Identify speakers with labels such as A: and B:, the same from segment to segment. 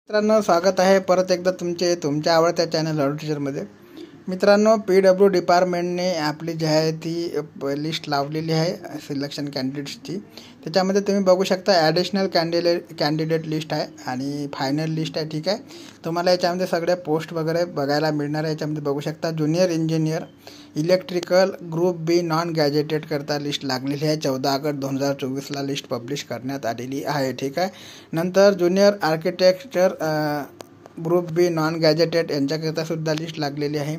A: मित्रांनो, स्वागत आहे परत एकदा तुमच्या आवडत्या चॅनल लाडू टीचरमध्ये. मित्रांनो, PW डिपार्टमेंटने आपली जी आहे ती लिस्ट लावलेली आहे सिलेक्शन कॅन्डिडेट्सची. त्याच्यामध्ये तुम्ही बघू शकता ॲडिशनल कॅन्डिडेट लिस्ट आहे आणि फायनल लिस्ट आहे. ठीक आहे, तुम्हाला याच्यामध्ये सगळे पोस्ट वगैरे बघायला मिळणार आहे. याच्यामध्ये बघू शकता junior engineer electrical group B non gazetted करता लिस्ट लागलेली आहे. 14 ऑगस्ट 2024ला लिस्ट पब्लिश करण्यात आलेली आहे. ठीक आहे, नंतर junior architecture group B non gazetted यांच्याकरिता सुद्धा लिस्ट लागलेली आहे.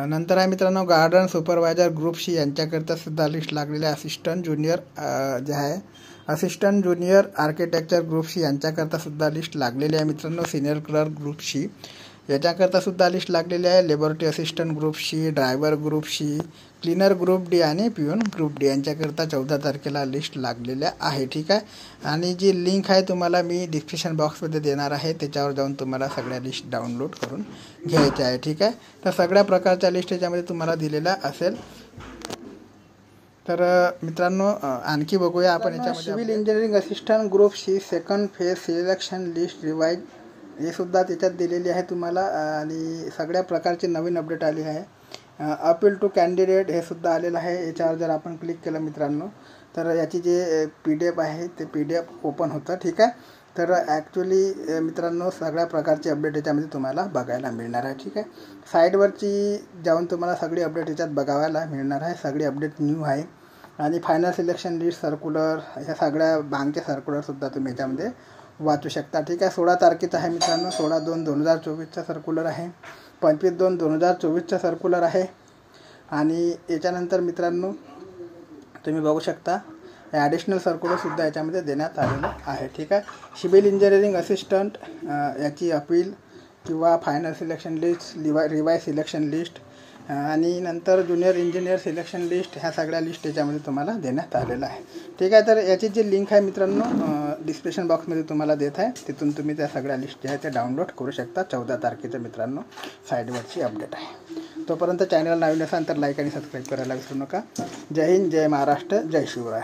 A: नंतर आहे मित्रांनो गार्डन सुपरवायझर ग्रुप सी यांच्याकरिता सुद्धा लिस्ट लागलेली आहे. Assistant junior architecture group C यांच्याकरिता सुद्धा लिस्ट लागलेली आहे. मित्रांनो सिनियर क्लर्क ग्रुप सी याच्याकरता सुद्धा लिस्ट लागलेली आहे. Laboratory assistant group C, driver group C, cleaner group D आणि पिऊन ग्रुप डी यांच्याकरता 14 तारखेला लिस्ट लागलेल्या आहे. ठीक आहे, आणि जी लिंक आहे तुम्हाला मी डिस्क्रिप्शन बॉक्समध्ये देणार आहे. त्याच्यावर जाऊन तुम्हाला सगळ्या लिस्ट डाउनलोड करून घ्यायच्या आहे. ठीक आहे, तर सगळ्या प्रकारच्या लिस्ट याच्यामध्ये तुम्हाला दिलेल्या असेल. तर मित्रांनो आणखी बघूया आपण याच्यामध्ये. Civil engineering assistant group C second phase selection list revise हे सुद्धा त्याच्यात दिलेली आहे तुम्हाला. आणि सगळ्या प्रकारची नवीन अपडेट आली आहे. अपील टू कॅन्डिडेट हे सुद्धा आलेलं आहे. याच्यावर जर आपण क्लिक केलं मित्रांनो तर याची जे PDF आहे ते PDF ओपन होतं. ठीक आहे, तर ॲक्च्युली मित्रांनो सगळ्या प्रकारची अपडेट याच्यामध्ये तुम्हाला बघायला मिळणार आहे. ठीक आहे, साईडवरची जाऊन तुम्हाला सगळी अपडेट याच्यात बघायला मिळणार आहे. सगळी अपडेट न्यू आहे. आणि फायनल सिलेक्शन लिस्ट सर्क्युलर ह्या सगळ्या बांगचे सर्क्युलरसुद्धा तुम्ही याच्यामध्ये वाचू शकता. ठीक आहे, 16 तारखेचा आहे मित्रांनो. 16/2/2024चा सर्क्युलर आहे. 25/2/2024चा सर्क्युलर आहे. आणि याच्यानंतर मित्रांनो तुम्ही बघू शकता ॲडिशनल सर्क्युलरसुद्धा याच्यामध्ये देण्यात आलेलं आहे. ठीक आहे, सिव्हिल इंजिनिअरिंग असिस्टंट याची अपील किंवा final selection list, revise selection list आणि नंतर ज्युनियर इंजिनियर सिलेक्शन लिस्ट ह्या सगळ्या लिस्ट याच्यामध्ये तुम्हाला देण्यात आलेलं आहे. ठीक आहे, तर याची जी लिंक आहे मित्रांनो डिस्क्रिप्शन बॉक्समध्ये तुम्हाला देत आहे. तिथून तुम्ही त्या सगळ्या लिस्ट ज्या आहेत त्या डाउनलोड करू शकता. 14 तारखेचं मित्रांनो साईडवरची अपडेट आहे. तोपर्यंत चॅनल नवीन असाल तर लाईक आणि सबस्क्राईब करायला विसरू नका. जय हिंद, जय महाराष्ट्र, जय शिवराय.